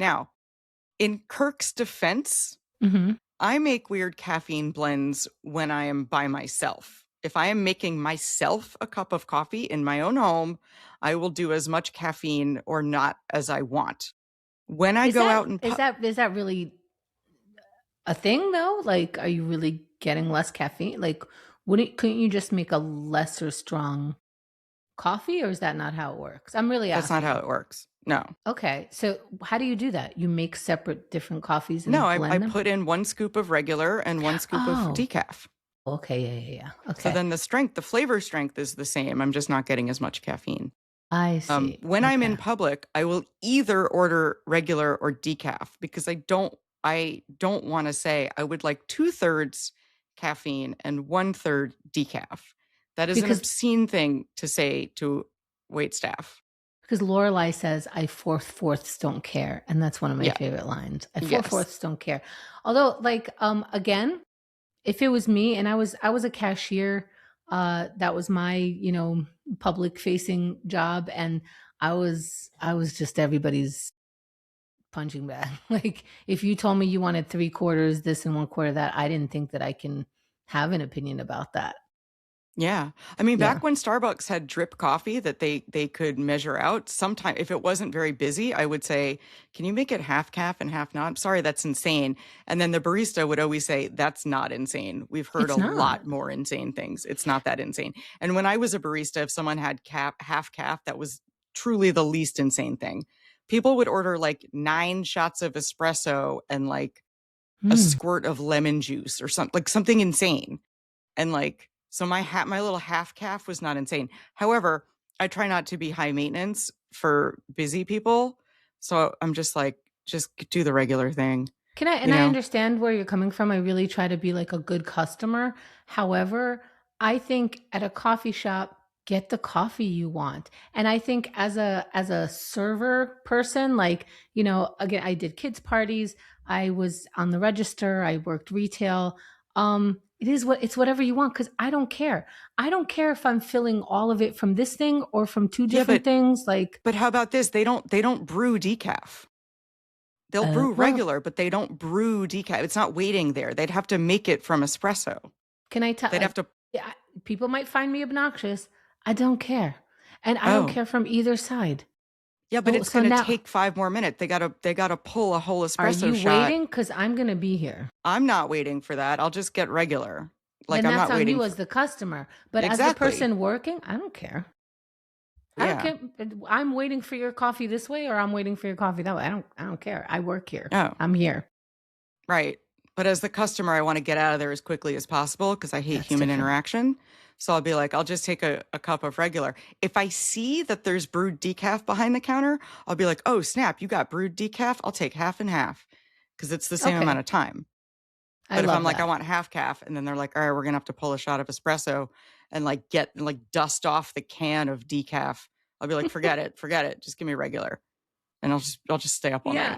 Now, in Kirk's defense, Mm-hmm. I make weird caffeine blends when I am by myself. If I am making myself a cup of coffee in my own home, I will do as much caffeine or not as I want. When I Is go that out in is that is that really a thing though? Like, are you really getting less caffeine? Like, couldn't you just make a lesser strong coffee, or is that not how it works? I'm really that's not how asking. it works. No. Okay, so how do you do that? You make separate different coffees No, and I blend them? put in 1 scoop of regular and 1 scoop of Oh, decaf. okay, yeah. So Okay, then the flavor strength is the same. I'm just not getting as much caffeine. I see. When I'm Okay, in public, I will either order regular or decaf because I don't want to say I would like 2/3 caffeine and 1/3 decaf. That is an because obscene thing to say to wait staff. Lorelai says I fourths don't care, and that's one of my Yeah. favorite lines. I Yes. fourths don't care. Although, like, again, if it was me and I was a cashier, that was my, public facing job, and I was just everybody's punching bag. Like, if you told me you wanted 3/4 this and 1/4 that, I didn't think that I can have an opinion about that. Yeah. I mean, Yeah. back when Starbucks had drip coffee that they could measure out, sometime if it wasn't very busy, I would say, "Can you make it half calf and half not?" Sorry, that's insane. And then the barista would always say, "That's not insane. We've heard a It's not. lot more insane things. It's not that insane." And when I was a barista, if someone had half calf, that was truly the least insane thing. People would order like 9 shots of espresso and like a Mm. squirt of lemon juice or something, like something insane. And like, so my little half calf was not insane. However, I try not to be high maintenance for busy people. So I'm just like, just do the regular thing, And you I know? understand where you're coming from. I really try to be like a good customer. However, I think at a coffee shop, get the coffee you want. And I think as a server person, like, again, I did kids parties, I was on the register, I worked retail. It's whatever you want, because I don't care. I don't care if I'm filling all of it from this thing or from two Yeah, different things. Like, but how about this? They don't brew decaf. They'll brew well, regular, but they don't brew decaf. It's not waiting there. They'd have to make it from espresso. can I tell? They'd have to, Yeah, people might find me obnoxious. I don't care, and I don't oh, care from either side. yeah, but So, it's so going to now, take 5 more minutes. They gotta pull a whole are espresso you shot. waiting? Because I'm gonna be here, I'm not waiting for that. I'll just get regular. Like and I'm that's not on waiting you for as the customer. But as the exactly. person working, I don't care. I don't Yeah. care. I'm waiting for your coffee this way, or I'm waiting for your coffee that way. I don't care. I work here. Oh, I'm here. right. But as the customer, I want to get out of there as quickly as possible because I hate That's human different. interaction. So I'll be like, I'll just take a cup of regular. If I see that there's brewed decaf behind the counter, I'll be like, oh, snap, you got brewed decaf? I'll take half and half because it's the same amount Okay, of time. I But if I'm love like, I that. want half calf, and then they're like, all right, we're gonna have to pull a shot of espresso and like get like dust off the can of decaf, I'll be like, forget it, just give me regular, and I'll just stay up all Yeah, night.